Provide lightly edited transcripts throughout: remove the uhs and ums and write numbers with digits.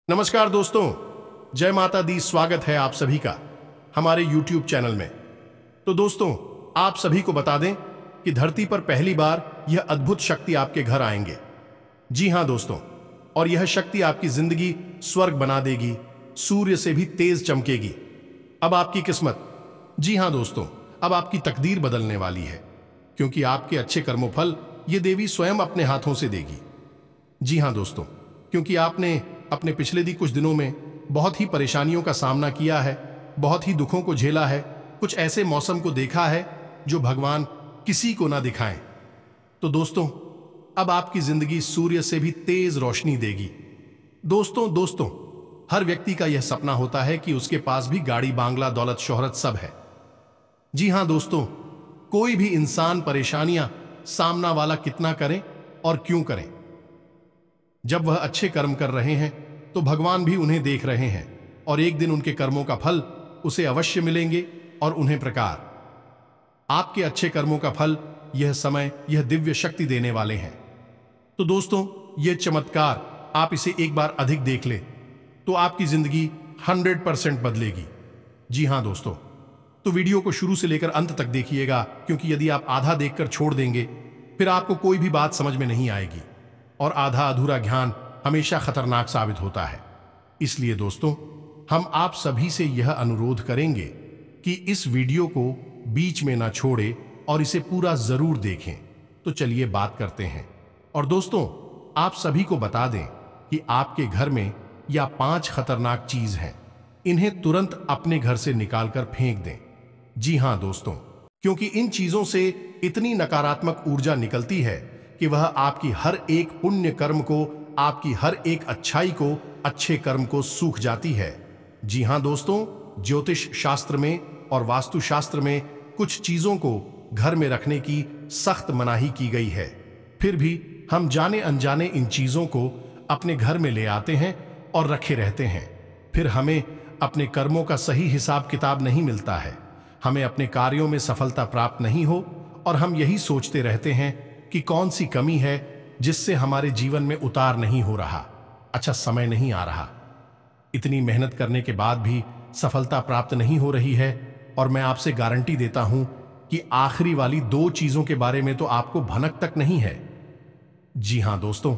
नमस्कार दोस्तों, जय माता दी। स्वागत है आप सभी का हमारे YouTube चैनल में। तो दोस्तों, आप सभी को बता दें कि धरती पर पहली बार यह अद्भुत शक्ति आपके घर आएंगे। जी हां दोस्तों, और यह शक्ति आपकी जिंदगी स्वर्ग बना देगी, सूर्य से भी तेज चमकेगी। अब आपकी किस्मत, जी हां दोस्तों, अब आपकी तकदीर बदलने वाली है, क्योंकि आपके अच्छे कर्मोफल ये देवी स्वयं अपने हाथों से देगी। जी हां दोस्तों, क्योंकि आपने अपने पिछले कुछ दिनों में बहुत ही परेशानियों का सामना किया है, बहुत ही दुखों को झेला है, कुछ ऐसे मौसम को देखा है जो भगवान किसी को ना दिखाएं। तो अब आपकी जिंदगी सूर्य से भी तेज रोशनी देगी। दोस्तों, हर व्यक्ति का यह सपना होता है कि उसके पास भी गाड़ी, बांग्ला, दौलत, शोहरत सब है। जी हां दोस्तों, कोई भी इंसान परेशानियां सामना वाला कितना करें और क्यों करें, जब वह अच्छे कर्म कर रहे हैं तो भगवान भी उन्हें देख रहे हैं और एक दिन उनके कर्मों का फल उसे अवश्य मिलेंगे। और उन्हें प्रकार आपके अच्छे कर्मों का फल यह समय, यह दिव्य शक्ति देने वाले हैं। तो दोस्तों, यह चमत्कार आप इसे एक बार अधिक देख ले तो आपकी जिंदगी 100% बदलेगी। जी हां दोस्तों, तो वीडियो को शुरू से लेकर अंत तक देखिएगा, क्योंकि यदि आप आधा देखकर छोड़ देंगे फिर आपको कोई भी बात समझ में नहीं आएगी और आधा अधूरा ज्ञान हमेशा खतरनाक साबित होता है। इसलिए दोस्तों, हम आप सभी से यह अनुरोध करेंगे कि इस वीडियो को बीच में ना छोड़े और इसे पूरा जरूर देखें। तो चलिए बात करते हैं। और दोस्तों, आप सभी को बता दें कि आपके घर में या 5 खतरनाक चीज हैं, इन्हें तुरंत अपने घर से निकालकर फेंक दें। जी हां दोस्तों, क्योंकि इन चीजों से इतनी नकारात्मक ऊर्जा निकलती है कि वह आपकी हर एक पुण्य कर्म को, आपकी हर एक अच्छाई को, अच्छे कर्म को सूख जाती है। जी हां दोस्तों, ज्योतिष शास्त्र में और वास्तु शास्त्र में कुछ चीजों को घर में रखने की सख्त मनाही की गई है। फिर भी हम जाने अनजाने इन चीजों को अपने घर में ले आते हैं और रखे रहते हैं। फिर हमें अपने कर्मों का सही हिसाब किताब नहीं मिलता है, हमें अपने कार्यों में सफलता प्राप्त नहीं हो और हम यही सोचते रहते हैं कि कौन सी कमी है जिससे हमारे जीवन में उतार नहीं हो रहा, अच्छा समय नहीं आ रहा। इतनी मेहनत करने के बाद भी सफलता प्राप्त नहीं हो रही है, और मैं आपसे गारंटी देता हूं कि आखिरी वाली 2 चीजों के बारे में तो आपको भनक तक नहीं है। जी हां दोस्तों,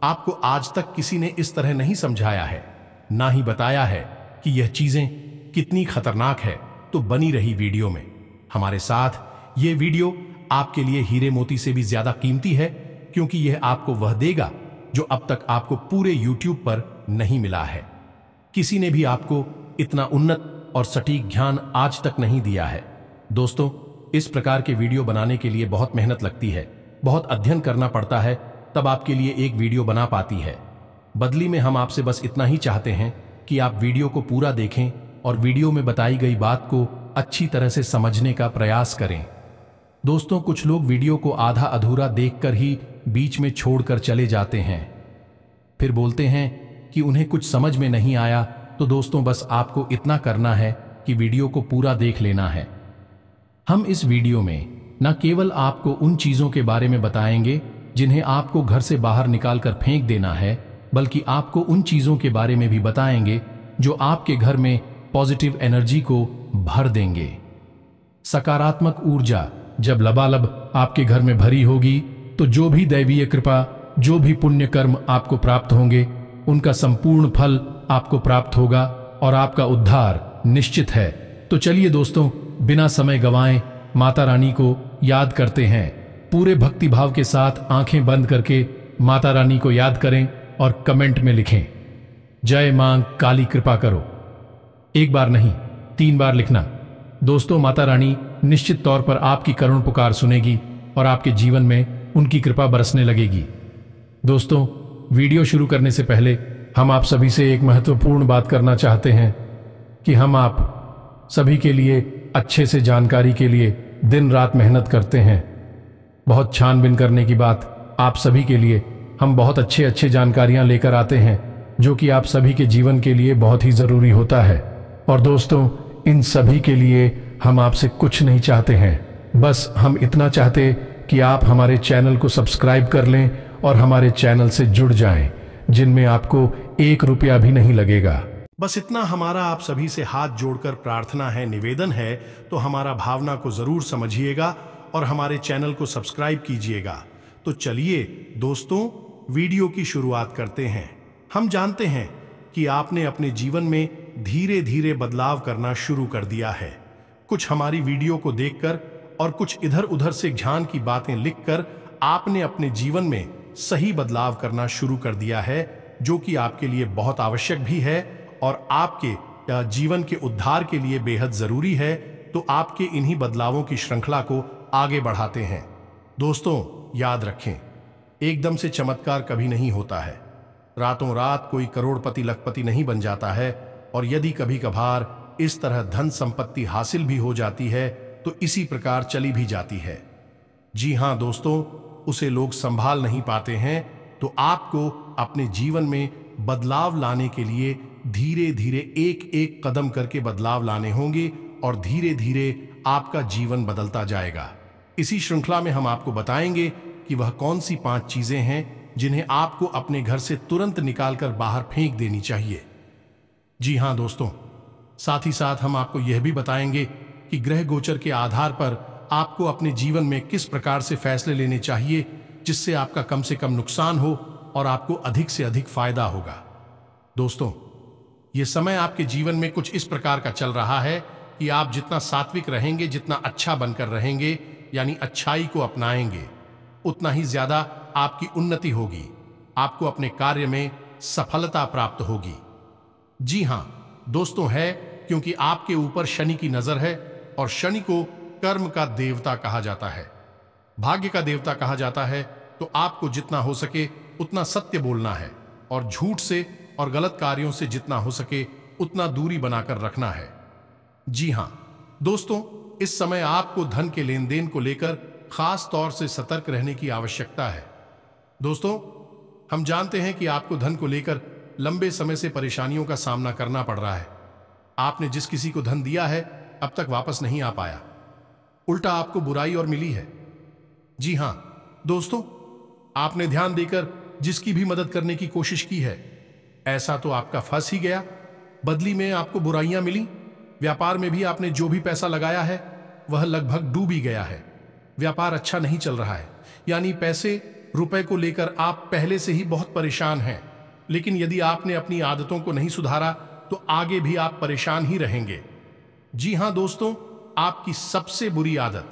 आपको आज तक किसी ने इस तरह नहीं समझाया है, ना ही बताया है कि यह चीजें कितनी खतरनाक है। तो बनी रही वीडियो में हमारे साथ। यह वीडियो आपके लिए हीरे मोती से भी ज्यादा कीमती है, क्योंकि यह आपको वह देगा जो अब तक आपको पूरे YouTube पर नहीं मिला है। किसी ने भी आपको इतना उन्नत और सटीक ज्ञान आज तक नहीं दिया है। दोस्तों, इस प्रकार के वीडियो बनाने के लिए बहुत मेहनत लगती है, बहुत अध्ययन करना पड़ता है, तब आपके लिए एक वीडियो बना पाती है। बदली में हम आपसे बस इतना ही चाहते हैं कि आप वीडियो को पूरा देखें और वीडियो में बताई गई बात को अच्छी तरह से समझने का प्रयास करें। दोस्तों, कुछ लोग वीडियो को आधा अधूरा देखकर ही बीच में छोड़कर चले जाते हैं, फिर बोलते हैं कि उन्हें कुछ समझ में नहीं आया। तो दोस्तों, बस आपको इतना करना है कि वीडियो को पूरा देख लेना है। हम इस वीडियो में न केवल आपको उन चीजों के बारे में बताएंगे जिन्हें आपको घर से बाहर निकालकर फेंक देना है, बल्कि आपको उन चीजों के बारे में भी बताएंगे जो आपके घर में पॉजिटिव एनर्जी को भर देंगे। सकारात्मक ऊर्जा जब लबालब आपके घर में भरी होगी तो जो भी दैवीय कृपा, जो भी पुण्य कर्म आपको प्राप्त होंगे, उनका संपूर्ण फल आपको प्राप्त होगा और आपका उद्धार निश्चित है। तो चलिए दोस्तों, बिना समय गंवाए माता रानी को याद करते हैं। पूरे भक्ति भाव के साथ आंखें बंद करके माता रानी को याद करें और कमेंट में लिखें, जय मां काली कृपा करो। 1 बार नहीं, 3 बार लिखना। दोस्तों, माता रानी निश्चित तौर पर आपकी करुण पुकार सुनेगी और आपके जीवन में उनकी कृपा बरसने लगेगी। दोस्तों, वीडियो शुरू करने से पहले हम आप सभी से एक महत्वपूर्ण बात करना चाहते हैं कि हम आप सभी के लिए अच्छे से जानकारी के लिए दिन रात मेहनत करते हैं। बहुत छानबीन करने की बात, आप सभी के लिए हम बहुत अच्छे जानकारियां लेकर आते हैं जो कि आप सभी के जीवन के लिए बहुत ही जरूरी होता है। और दोस्तों, इन सभी के लिए हम आपसे कुछ नहीं चाहते हैं, बस हम इतना चाहते कि आप हमारे चैनल को सब्सक्राइब कर लें और हमारे चैनल से जुड़ जाएं, जिनमें आपको 1 रुपया भी नहीं लगेगा। बस इतना हमारा आप सभी से हाथ जोड़कर प्रार्थना है, निवेदन है, तो हमारा भावना को जरूर समझिएगा और हमारे चैनल को सब्सक्राइब कीजिएगा। तो चलिए दोस्तों, वीडियो की शुरुआत करते हैं। हम जानते हैं कि आपने अपने जीवन में धीरे धीरे बदलाव करना शुरू कर दिया है। कुछ हमारी वीडियो को देखकर और कुछ इधर उधर से ज्ञान की बातें लिखकर आपने अपने जीवन में सही बदलाव करना शुरू कर दिया है, जो कि आपके लिए बहुत आवश्यक भी है और आपके जीवन के उद्धार के लिए बेहद जरूरी है। तो आपके इन्हीं बदलावों की श्रृंखला को आगे बढ़ाते हैं। दोस्तों याद रखें, एकदम से चमत्कार कभी नहीं होता है। रातों रात कोई करोड़पति लखपति नहीं बन जाता है, और यदि कभी कभार इस तरह धन संपत्ति हासिल भी हो जाती है तो इसी प्रकार चली भी जाती है। जी हाँ दोस्तों, उसे लोग संभाल नहीं पाते हैं। तो आपको अपने जीवन में बदलाव लाने के लिए धीरे धीरे एक एक कदम करके बदलाव लाने होंगे और धीरे धीरे आपका जीवन बदलता जाएगा। इसी श्रृंखला में हम आपको बताएंगे कि वह कौन सी 5 चीजें हैं जिन्हें आपको अपने घर से तुरंत निकालकर बाहर फेंक देनी चाहिए। जी हां दोस्तों, साथ ही साथ हम आपको यह भी बताएंगे कि ग्रह गोचर के आधार पर आपको अपने जीवन में किस प्रकार से फैसले लेने चाहिए जिससे आपका कम से कम नुकसान हो और आपको अधिक से अधिक फायदा होगा। दोस्तों, यह समय आपके जीवन में कुछ इस प्रकार का चल रहा है कि आप जितना सात्विक रहेंगे, जितना अच्छा बनकर रहेंगे, यानी अच्छाई को अपनाएंगे, उतना ही ज्यादा आपकी उन्नति होगी, आपको अपने कार्य में सफलता प्राप्त होगी। जी हां दोस्तों, है क्योंकि आपके ऊपर शनि की नजर है और शनि को कर्म का देवता कहा जाता है, भाग्य का देवता कहा जाता है। तो आपको जितना हो सके उतना सत्य बोलना है और झूठ से और गलत कार्यों से जितना हो सके उतना दूरी बनाकर रखना है। जी हां दोस्तों, इस समय आपको धन के लेन देन को लेकर खास तौर से सतर्क रहने की आवश्यकता है। दोस्तों, हम जानते हैं कि आपको धन को लेकर लंबे समय से परेशानियों का सामना करना पड़ रहा है। आपने जिस किसी को धन दिया है अब तक वापस नहीं आ पाया, उल्टा आपको बुराई और मिली है। जी हां दोस्तों, आपने ध्यान देकर जिसकी भी मदद करने की कोशिश की है, ऐसा तो आपका फंस ही गया, बदली में आपको बुराइयां मिली। व्यापार में भी आपने जो भी पैसा लगाया है वह लगभग डूब ही गया है। व्यापार अच्छा नहीं चल रहा है, यानी पैसे रुपए को लेकर आप पहले से ही बहुत परेशान हैं। लेकिन यदि आपने अपनी आदतों को नहीं सुधारा तो आगे भी आप परेशान ही रहेंगे। जी हां दोस्तों, आपकी सबसे बुरी आदत,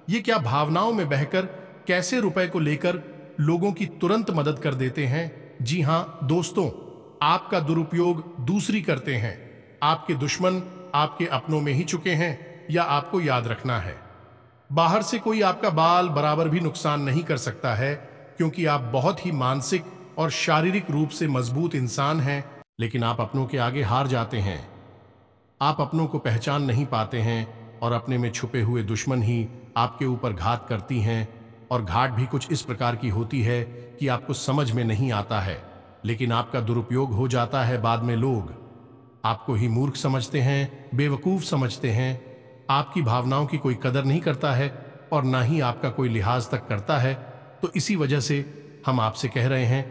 ये क्या भावनाओं में बहकर कैसे रुपए को लेकर लोगों की तुरंत मदद कर देते हैं। जी हां दोस्तों, आपका दुरुपयोग दूसरी करते हैं। आपके दुश्मन आपके अपनों में ही चुके हैं, या आपको याद रखना है, बाहर से कोई आपका बाल बराबर भी नुकसान नहीं कर सकता है, क्योंकि आप बहुत ही मानसिक और शारीरिक रूप से मजबूत इंसान हैं। लेकिन आप अपनों के आगे हार जाते हैं। आप अपनों को पहचान नहीं पाते हैं और अपने में छुपे हुए दुश्मन ही आपके ऊपर घात करती हैं। और घाट भी कुछ इस प्रकार की होती है कि आपको समझ में नहीं आता है, लेकिन आपका दुरुपयोग हो जाता है। बाद में लोग आपको ही मूर्ख समझते हैं, बेवकूफ समझते हैं। आपकी भावनाओं की कोई कदर नहीं करता है और ना ही आपका कोई लिहाज तक करता है। तो इसी वजह से हम आपसे कह रहे हैं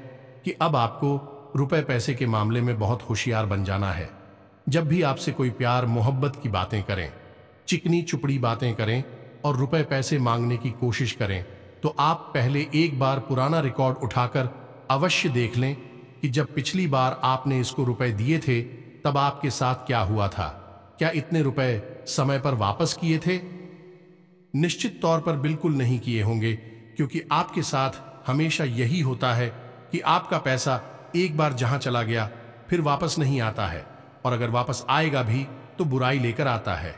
कि अब आपको रुपए पैसे के मामले में बहुत होशियार बन जाना है। जब भी आपसे कोई प्यार मोहब्बत की बातें करें, चिकनी चुपड़ी बातें करें और रुपए पैसे मांगने की कोशिश करें, तो आप पहले एक बार पुराना रिकॉर्ड उठाकर अवश्य देख लें कि जब पिछली बार आपने इसको रुपए दिए थे तब आपके साथ क्या हुआ था। क्या इतने रुपए समय पर वापस किए थे? निश्चित तौर पर बिल्कुल नहीं किए होंगे, क्योंकि आपके साथ हमेशा यही होता है कि आपका पैसा एक बार जहां चला गया फिर वापस नहीं आता है, और अगर वापस आएगा भी तो बुराई लेकर आता है।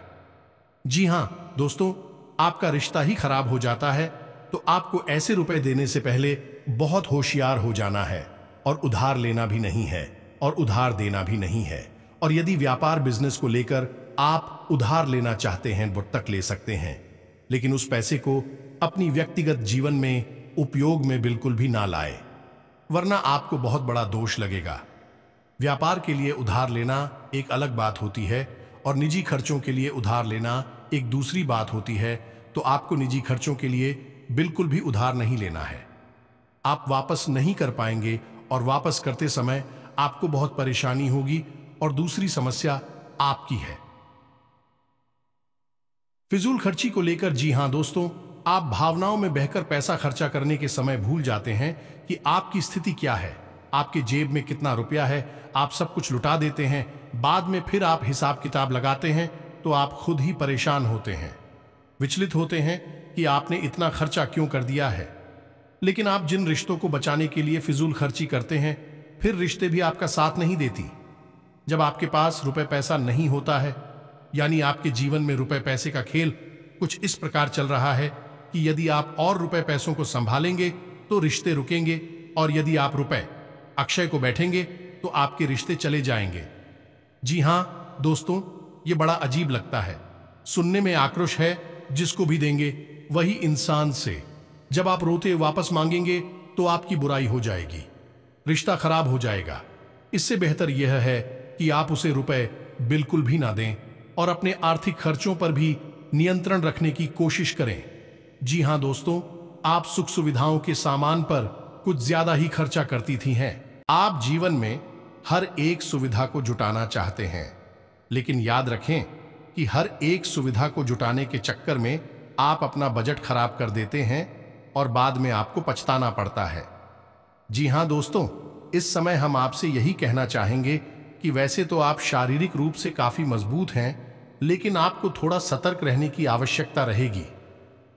जी हां दोस्तों, आपका रिश्ता ही खराब हो जाता है। तो आपको ऐसे रुपए देने से पहले बहुत होशियार हो जाना है, और उधार लेना भी नहीं है और उधार देना भी नहीं है। और यदि व्यापार बिजनेस को लेकर आप उधार लेना चाहते हैं वो तक ले सकते हैं, लेकिन उस पैसे को अपनी व्यक्तिगत जीवन में उपयोग में बिल्कुल भी ना लाए, वरना आपको बहुत बड़ा दोष लगेगा। व्यापार के लिए उधार लेना एक अलग बात होती है और निजी खर्चों के लिए उधार लेना एक दूसरी बात होती है। तो आपको निजी खर्चों के लिए बिल्कुल भी उधार नहीं लेना है। आप वापस नहीं कर पाएंगे और वापस करते समय आपको बहुत परेशानी होगी और दूसरी समस्या आपकी है फिजूल खर्ची को लेकर। जी हां दोस्तों, आप भावनाओं में बहकर पैसा खर्चा करने के समय भूल जाते हैं कि आपकी स्थिति क्या है, आपके जेब में कितना रुपया है। आप सब कुछ लुटा देते हैं, बाद में फिर आप हिसाब किताब लगाते हैं तो आप खुद ही परेशान होते हैं, विचलित होते हैं कि आपने इतना खर्चा क्यों कर दिया है। लेकिन आप जिन रिश्तों को बचाने के लिए फिजूल खर्ची करते हैं, फिर रिश्ते भी आपका साथ नहीं देती। जब आपके पास रुपए पैसा नहीं होता है, यानी आपके जीवन में रुपए पैसे का खेल कुछ इस प्रकार चल रहा है कि यदि आप और रुपए पैसों को संभालेंगे तो रिश्ते रुकेंगे, और यदि आप रुपए अक्षय को बैठेंगे तो आपके रिश्ते चले जाएंगे। जी हां दोस्तों, ये बड़ा अजीब लगता है, सुनने में आक्रोश है, जिसको भी देंगे वही इंसान से। जब आप रोते वापस मांगेंगे तो आपकी बुराई हो जाएगी, रिश्ता खराब हो जाएगा। इससे बेहतर यह है कि आप उसे रुपए बिल्कुल भी ना दें और अपने आर्थिक खर्चों पर भी नियंत्रण रखने की कोशिश करें। जी हां दोस्तों, आप सुख सुविधाओं के सामान पर कुछ ज्यादा ही खर्चा करती थी हैं। आप जीवन में हर एक सुविधा को जुटाना चाहते हैं, लेकिन याद रखें कि हर एक सुविधा को जुटाने के चक्कर में आप अपना बजट खराब कर देते हैं और बाद में आपको पछताना पड़ता है। जी हां दोस्तों, इस समय हम आपसे यही कहना चाहेंगे कि वैसे तो आप शारीरिक रूप से काफी मजबूत हैं, लेकिन आपको थोड़ा सतर्क रहने की आवश्यकता रहेगी।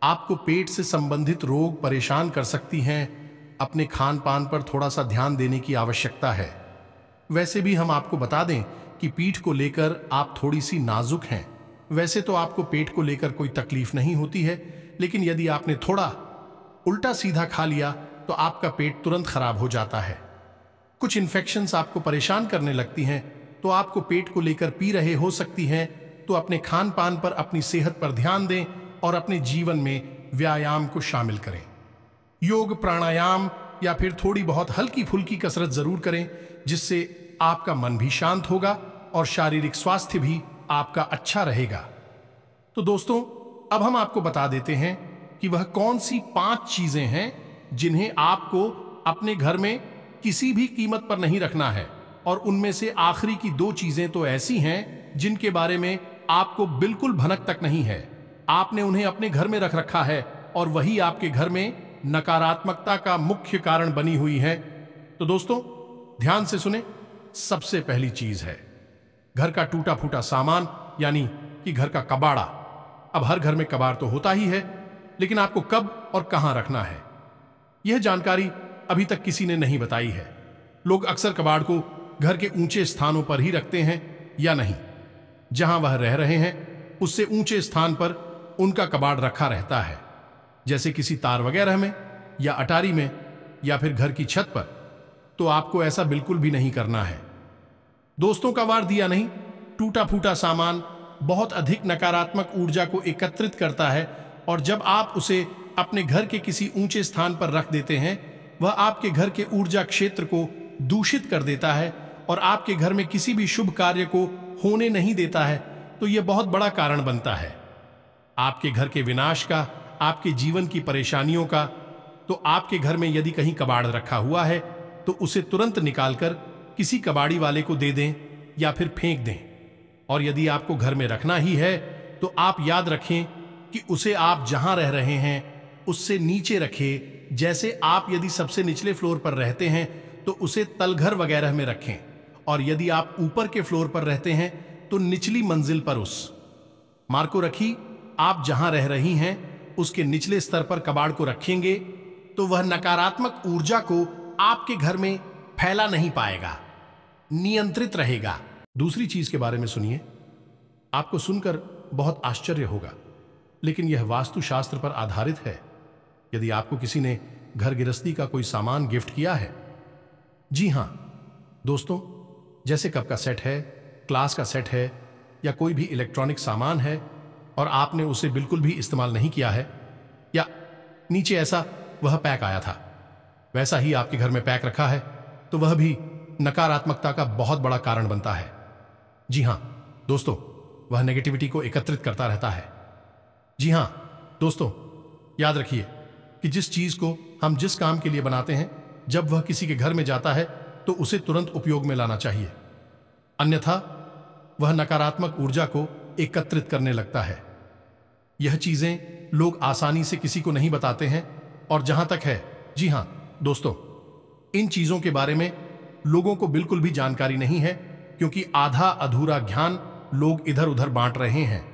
आपको पेट से संबंधित रोग परेशान कर सकती हैं। अपने खान पान पर थोड़ा सा ध्यान देने की आवश्यकता है। वैसे भी हम आपको बता दें कि पीठ को लेकर आप थोड़ी सी नाजुक हैं। वैसे तो आपको पेट को लेकर कोई तकलीफ नहीं होती है, लेकिन यदि आपने थोड़ा उल्टा सीधा खा लिया तो आपका पेट तुरंत खराब हो जाता है। कुछ इन्फेक्शंस आपको परेशान करने लगती हैं, तो आपको पेट को लेकर पी रहे हो सकती हैं। तो अपने खान पान पर, अपनी सेहत पर ध्यान दें और अपने जीवन में व्यायाम को शामिल करें। योग, प्राणायाम या फिर थोड़ी बहुत हल्की फुल्की कसरत जरूर करें, जिससे आपका मन भी शांत होगा और शारीरिक स्वास्थ्य भी आपका अच्छा रहेगा। तो दोस्तों, अब हम आपको बता देते हैं कि वह कौन सी 5 चीजें हैं जिन्हें आपको अपने घर में किसी भी कीमत पर नहीं रखना है, और उनमें से आखिरी की 2 चीजें तो ऐसी हैं जिनके बारे में आपको बिल्कुल भनक तक नहीं है। आपने उन्हें अपने घर में रख रखा है और वही आपके घर में नकारात्मकता का मुख्य कारण बनी हुई है। तो दोस्तों, ध्यान से सुने। सबसे पहली चीज है घर का टूटा फूटा सामान, यानी कि घर का कबाड़ा। अब हर घर में कबाड़ तो होता ही है, लेकिन आपको कब और कहां रखना है, यह जानकारी अभी तक किसी ने नहीं बताई है। लोग अक्सर कबाड़ को घर के ऊंचे स्थानों पर ही रखते हैं या नहीं। जहां वह रह रहे हैं उससे ऊंचे स्थान पर उनका कबाड़ रखा रहता है, जैसे किसी तार वगैरह में या अटारी में या फिर घर की छत पर। तो आपको ऐसा बिल्कुल भी नहीं करना है। दोस्तों का वार दिया नहीं, टूटा फूटा सामान बहुत अधिक नकारात्मक ऊर्जा को एकत्रित करता है, और जब आप उसे अपने घर के किसी ऊंचे स्थान पर रख देते हैं, वह आपके घर के ऊर्जा क्षेत्र को दूषित कर देता है और आपके घर में किसी भी शुभ कार्य को होने नहीं देता है। तो यह बहुत बड़ा कारण बनता है आपके घर के विनाश का, आपके जीवन की परेशानियों का। तो आपके घर में यदि कहीं कबाड़ रखा हुआ है तो उसे तुरंत निकालकर किसी कबाड़ी वाले को दे दें या फिर फेंक दें। और यदि आपको घर में रखना ही है तो आप याद रखें कि उसे आप जहां रह रहे हैं उससे नीचे रखें। जैसे आप यदि सबसे निचले फ्लोर पर रहते हैं तो उसे तलघर वगैरह में रखें, और यदि आप ऊपर के फ्लोर पर रहते हैं तो निचली मंजिल पर उस मार को रखी। आप जहां रह रही हैं उसके निचले स्तर पर कबाड़ को रखेंगे तो वह नकारात्मक ऊर्जा को आपके घर में फैला नहीं पाएगा, नियंत्रित रहेगा। दूसरी चीज के बारे में सुनिए, आपको सुनकर बहुत आश्चर्य होगा, लेकिन यह वास्तुशास्त्र पर आधारित है। यदि आपको किसी ने घर गृहस्थी का कोई सामान गिफ्ट किया है, जी हां दोस्तों, जैसे कप का सेट है, क्लास का सेट है, या कोई भी इलेक्ट्रॉनिक सामान है, और आपने उसे बिल्कुल भी इस्तेमाल नहीं किया है, या नीचे ऐसा वह पैक आया था वैसा ही आपके घर में पैक रखा है, तो वह भी नकारात्मकता का बहुत बड़ा कारण बनता है। जी हां दोस्तों, वह नेगेटिविटी को एकत्रित करता रहता है। जी हां दोस्तों, याद रखिए कि जिस चीज को हम जिस काम के लिए बनाते हैं, जब वह किसी के घर में जाता है तो उसे तुरंत उपयोग में लाना चाहिए, अन्यथा वह नकारात्मक ऊर्जा को एकत्रित करने लगता है। यह चीजें लोग आसानी से किसी को नहीं बताते हैं, और जहां तक है, जी हां दोस्तों, इन चीजों के बारे में लोगों को बिल्कुल भी जानकारी नहीं है, क्योंकि आधा अधूरा ज्ञान लोग इधर उधर बांट रहे हैं।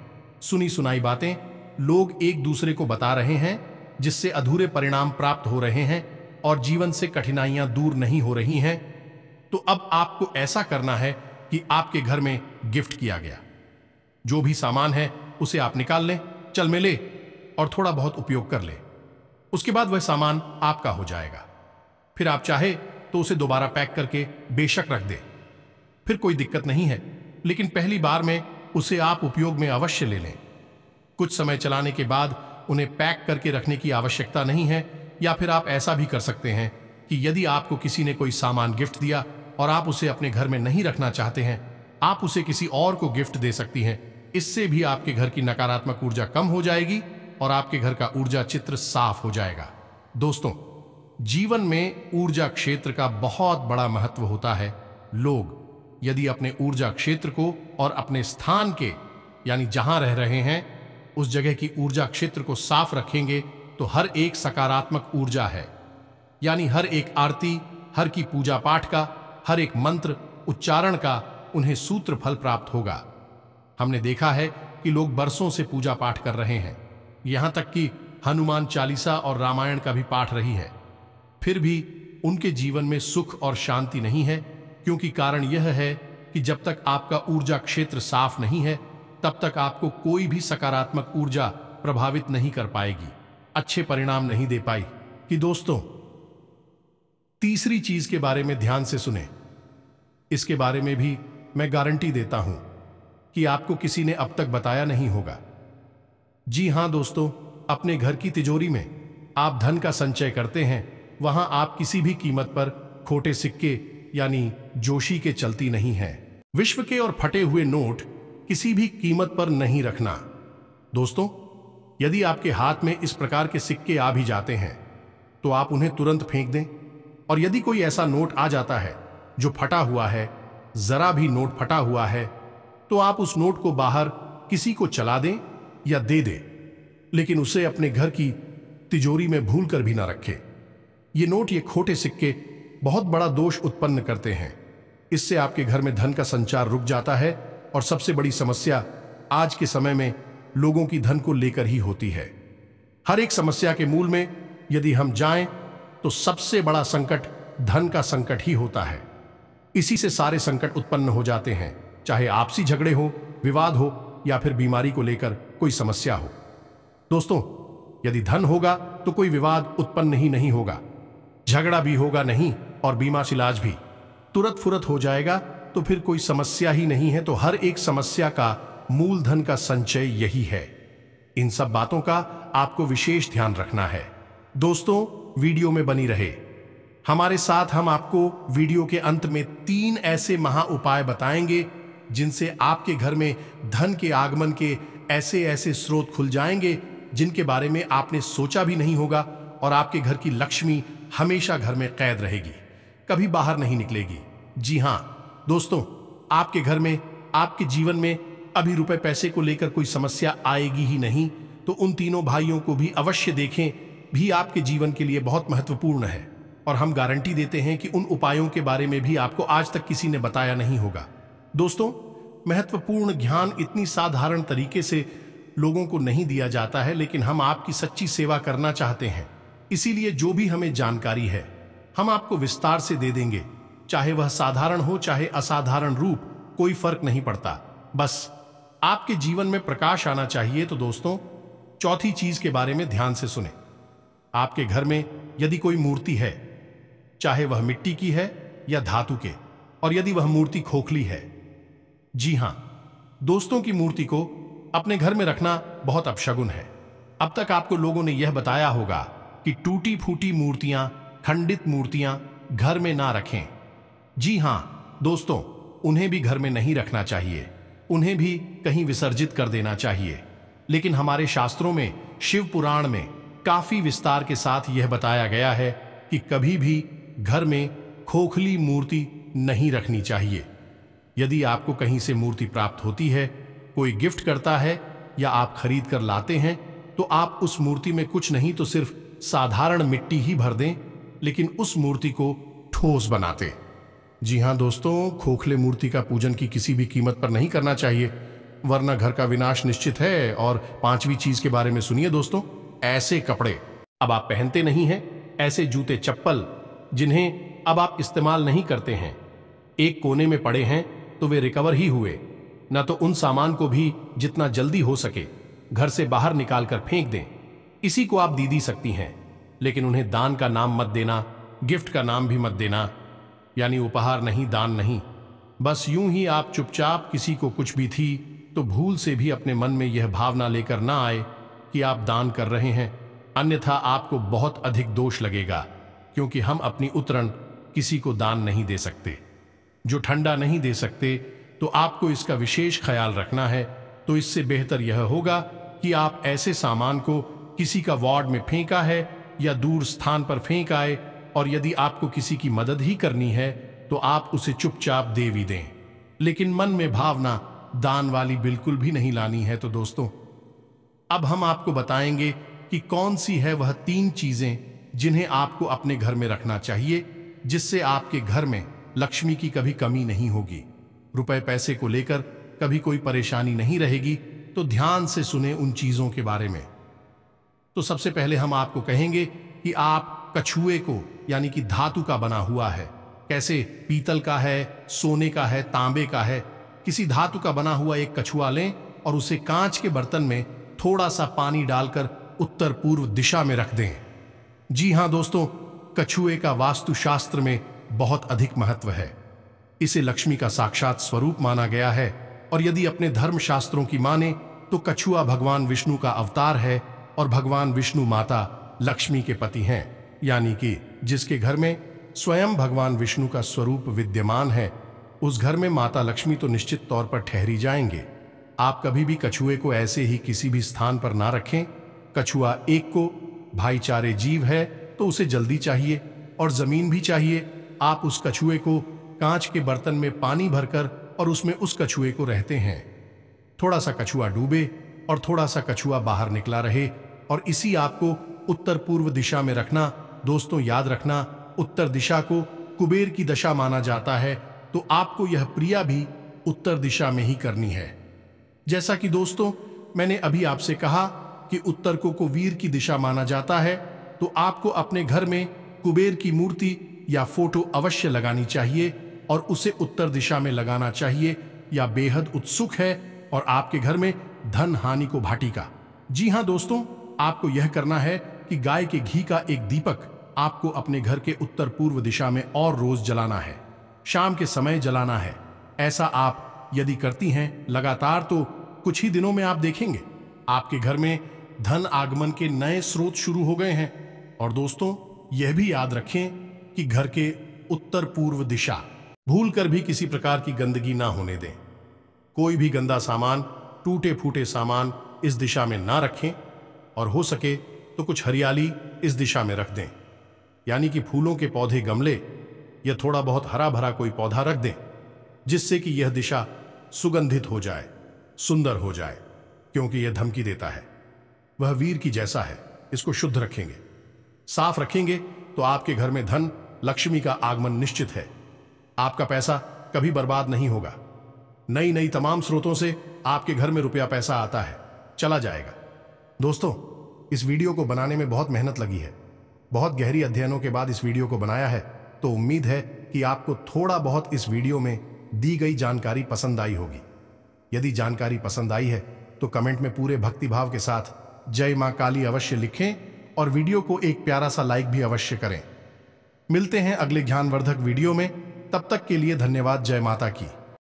सुनी सुनाई बातें लोग एक दूसरे को बता रहे हैं, जिससे अधूरे परिणाम प्राप्त हो रहे हैं और जीवन से कठिनाइयां दूर नहीं हो रही हैं। तो अब आपको ऐसा करना है कि आपके घर में गिफ्ट किया गया जो भी सामान है उसे आप निकाल लें, चल में ले और थोड़ा बहुत उपयोग कर ले। उसके बाद वह सामान आपका हो जाएगा। फिर आप चाहे तो उसे दोबारा पैक करके बेशक रख दे, फिर कोई दिक्कत नहीं है, लेकिन पहली बार में उसे आप उपयोग में अवश्य ले लें। कुछ समय चलाने के बाद उन्हें पैक करके रखने की आवश्यकता नहीं है। या फिर आप ऐसा भी कर सकते हैं कि यदि आपको किसी ने कोई सामान गिफ्ट दिया और आप उसे अपने घर में नहीं रखना चाहते हैं, आप उसे किसी और को गिफ्ट दे सकती हैं। इससे भी आपके घर की नकारात्मक ऊर्जा कम हो जाएगी और आपके घर का ऊर्जा चित्र साफ हो जाएगा। दोस्तों, जीवन में ऊर्जा क्षेत्र का बहुत बड़ा महत्व होता है। लोग यदि अपने ऊर्जा क्षेत्र को और अपने स्थान के, यानी जहां रह रहे हैं, उस जगह की ऊर्जा क्षेत्र को साफ रखेंगे तो हर एक सकारात्मक ऊर्जा है, यानी हर एक आरती, हर की पूजा पाठ का, हर एक मंत्र उच्चारण का उन्हें सूत्र फल प्राप्त होगा। हमने देखा है कि लोग बरसों से पूजा पाठ कर रहे हैं, यहां तक कि हनुमान चालीसा और रामायण का भी पाठ रही है, फिर भी उनके जीवन में सुख और शांति नहीं है, क्योंकि कारण यह है कि जब तक आपका ऊर्जा क्षेत्र साफ नहीं है, तब तक आपको कोई भी सकारात्मक ऊर्जा प्रभावित नहीं कर पाएगी, अच्छे परिणाम नहीं दे पाई। कि दोस्तों, तीसरी चीज के बारे में ध्यान से सुने। इसके बारे में भी मैं गारंटी देता हूं कि आपको किसी ने अब तक बताया नहीं होगा। जी हां दोस्तों, अपने घर की तिजोरी में आप धन का संचय करते हैं, वहां आप किसी भी कीमत पर खोटे सिक्के यानी जोशी के चलती नहीं है। विश्व के और फटे हुए नोट किसी भी कीमत पर नहीं रखना। दोस्तों, यदि आपके हाथ में इस प्रकार के सिक्के आ भी जाते हैं तो आप उन्हें तुरंत फेंक दें, और यदि कोई ऐसा नोट आ जाता है जो फटा हुआ है, जरा भी नोट फटा हुआ है, तो आप उस नोट को बाहर किसी को चला दें या दे दें, लेकिन उसे अपने घर की तिजोरी में भूल कर भी ना रखें। ये नोट, ये खोटे सिक्के बहुत बड़ा दोष उत्पन्न करते हैं। इससे आपके घर में धन का संचार रुक जाता है, और सबसे बड़ी समस्या आज के समय में लोगों की धन को लेकर ही होती है। हर एक समस्या के मूल में यदि हम जाएं तो सबसे बड़ा संकट धन का संकट ही होता है। इसी से सारे संकट उत्पन्न हो जाते हैं, चाहे आपसी झगड़े हो, विवाद हो, या फिर बीमारी को लेकर कोई समस्या हो। दोस्तों, यदि धन होगा तो कोई विवाद उत्पन्न ही नहीं होगा, झगड़ा भी होगा नहीं, और बीमा इलाज भी तुरंत फुरत हो जाएगा। तो फिर कोई समस्या ही नहीं है। तो हर एक समस्या का मूलधन का संचय यही है। इन सब बातों का आपको विशेष ध्यान रखना है। दोस्तों, वीडियो में बनी रहे हमारे साथ। हम आपको वीडियो के अंत में 3 ऐसे महा उपाय बताएंगे जिनसे आपके घर में धन के आगमन के ऐसे ऐसे स्रोत खुल जाएंगे जिनके बारे में आपने सोचा भी नहीं होगा, और आपके घर की लक्ष्मी हमेशा घर में कैद रहेगी, कभी बाहर नहीं निकलेगी। जी हां दोस्तों, आपके घर में, आपके जीवन में अभी रुपए पैसे को लेकर कोई समस्या आएगी ही नहीं। तो उन तीनों भाइयों को भी अवश्य देखें, भी आपके जीवन के लिए बहुत महत्वपूर्ण है, और हम गारंटी देते हैं कि उन उपायों के बारे में भी आपको आज तक किसी ने बताया नहीं होगा। दोस्तों, महत्वपूर्ण ज्ञान इतनी साधारण तरीके से लोगों को नहीं दिया जाता है, लेकिन हम आपकी सच्ची सेवा करना चाहते हैं। इसीलिए जो भी हमें जानकारी है हम आपको विस्तार से दे देंगे, चाहे वह साधारण हो चाहे असाधारण रूप, कोई फर्क नहीं पड़ता। बस आपके जीवन में प्रकाश आना चाहिए। तो दोस्तों, चौथी चीज के बारे में ध्यान से सुने। आपके घर में यदि कोई मूर्ति है, चाहे वह मिट्टी की है या धातु के, और यदि वह मूर्ति खोखली है, जी हां दोस्तों, की मूर्ति को अपने घर में रखना बहुत अपशगुन है। अब तक आपको लोगों ने यह बताया होगा कि टूटी फूटी मूर्तियां, खंडित मूर्तियां घर में ना रखें। जी हां दोस्तों, उन्हें भी घर में नहीं रखना चाहिए, उन्हें भी कहीं विसर्जित कर देना चाहिए। लेकिन हमारे शास्त्रों में, शिव पुराण में काफी विस्तार के साथ यह बताया गया है कि कभी भी घर में खोखली मूर्ति नहीं रखनी चाहिए। यदि आपको कहीं से मूर्ति प्राप्त होती है, कोई गिफ्ट करता है या आप खरीद कर लाते हैं, तो आप उस मूर्ति में कुछ नहीं तो सिर्फ साधारण मिट्टी ही भर दें, लेकिन उस मूर्ति को ठोस बनाते। जी हां दोस्तों, खोखले मूर्ति का पूजन की किसी भी कीमत पर नहीं करना चाहिए, वरना घर का विनाश निश्चित है। और पांचवी चीज के बारे में सुनिए दोस्तों, ऐसे कपड़े अब आप पहनते नहीं हैं, ऐसे जूते चप्पल जिन्हें अब आप इस्तेमाल नहीं करते हैं, एक कोने में पड़े हैं तो वे रिकवर ही हुए ना, तो उन सामान को भी जितना जल्दी हो सके घर से बाहर निकाल कर फेंक दें। इसी को आप दीदी सकती हैं, लेकिन उन्हें दान का नाम मत देना, गिफ्ट का नाम भी मत देना, यानी उपहार नहीं, दान नहीं। बस यूं ही आप चुपचाप किसी को कुछ भी थी तो भूल से भी अपने मन में यह भावना लेकर ना आए कि आप दान कर रहे हैं, अन्यथा आपको बहुत अधिक दोष लगेगा, क्योंकि हम अपनी उतरण किसी को दान नहीं दे सकते। जो ठंडा नहीं दे सकते, तो आपको इसका विशेष ख्याल रखना है। तो इससे बेहतर यह होगा कि आप ऐसे सामान को किसी का वार्ड में फेंका है या दूर स्थान पर फेंक आए, और यदि आपको किसी की मदद ही करनी है तो आप उसे चुपचाप दे भी दें, लेकिन मन में भावना दान वाली बिल्कुल भी नहीं लानी है। तो दोस्तों, अब हम आपको बताएंगे कि कौन सी है वह 3 चीजें जिन्हें आपको अपने घर में रखना चाहिए, जिससे आपके घर में लक्ष्मी की कभी कमी नहीं होगी, रुपए पैसे को लेकर कभी कोई परेशानी नहीं रहेगी। तो ध्यान से सुने उन चीजों के बारे में। तो सबसे पहले हम आपको कहेंगे कि आप कछुए को, यानी कि धातु का बना हुआ है, कैसे पीतल का है, सोने का है, तांबे का है, किसी धातु का बना हुआ एक कछुआ लें और उसे कांच के बर्तन में थोड़ा सा पानी डालकर उत्तर पूर्व दिशा में रख दें। जी हां दोस्तों, कछुए का वास्तुशास्त्र में बहुत अधिक महत्व है। इसे लक्ष्मी का साक्षात स्वरूप माना गया है, और यदि अपने धर्म शास्त्रों की माने तो कछुआ भगवान विष्णु का अवतार है, और भगवान विष्णु माता लक्ष्मी के पति हैं, यानी कि जिसके घर में स्वयं भगवान विष्णु का स्वरूप विद्यमान है, उस घर में माता लक्ष्मी तो निश्चित तौर पर ठहरी जाएंगे। आप कभी भी कछुए को ऐसे ही किसी भी स्थान पर ना रखें। कछुआ एक को भाईचारे जीव है, तो उसे जल्दी चाहिए और जमीन भी चाहिए। आप उस कछुए को कांच के बर्तन में पानी भरकर और उसमें उस कछुए को रहते हैं। थोड़ा सा कछुआ डूबे और थोड़ा सा कछुआ बाहर निकला रहे, और इसी आपको उत्तर पूर्व दिशा में रखना। दोस्तों याद रखना, उत्तर दिशा को कुबेर की दशा माना जाता है, तो आपको यह क्रिया भी उत्तर दिशा में ही करनी है। जैसा कि दोस्तों मैंने अभी आपसे कहा कि उत्तर को वीर की दिशा माना जाता है, तो आपको अपने घर में कुबेर की मूर्ति या फोटो अवश्य लगानी चाहिए, और उसे उत्तर दिशा में लगाना चाहिए, या बेहद उत्सुक है और आपके घर में धन हानि को भाटिका। जी हां दोस्तों, आपको यह करना है कि गाय के घी का एक दीपक आपको अपने घर के उत्तर पूर्व दिशा में और रोज जलाना है, शाम के समय जलाना है। ऐसा आप यदि करती हैं लगातार, तो कुछ ही दिनों में आप देखेंगे आपके घर में धन आगमन के नए स्रोत शुरू हो गए हैं। और दोस्तों यह भी याद रखें कि घर के उत्तर पूर्व दिशा भूलकर भी किसी प्रकार की गंदगी ना होने दें। कोई भी गंदा सामान, टूटे फूटे सामान इस दिशा में ना रखें, और हो सके तो कुछ हरियाली इस दिशा में रख दें, यानी कि फूलों के पौधे, गमले या थोड़ा बहुत हरा भरा कोई पौधा रख दें, जिससे कि यह दिशा सुगंधित हो जाए, सुंदर हो जाए, क्योंकि यह धमकी देता है वह वीर की जैसा है। इसको शुद्ध रखेंगे, साफ रखेंगे, तो आपके घर में धन लक्ष्मी का आगमन निश्चित है। आपका पैसा कभी बर्बाद नहीं होगा। नई नई तमाम स्रोतों से आपके घर में रुपया पैसा आता है, चला जाएगा। दोस्तों इस वीडियो को बनाने में बहुत मेहनत लगी है, बहुत गहरी अध्ययनों के बाद इस वीडियो को बनाया है। तो उम्मीद है कि आपको थोड़ा बहुत इस वीडियो में दी गई जानकारी पसंद आई होगी। यदि जानकारी पसंद आई है तो कमेंट में पूरे भक्तिभाव के साथ जय मां काली अवश्य लिखें, और वीडियो को एक प्यारा सा लाइक भी अवश्य करें। मिलते हैं अगले ज्ञानवर्धक वीडियो में, तब तक के लिए धन्यवाद। जय माता की।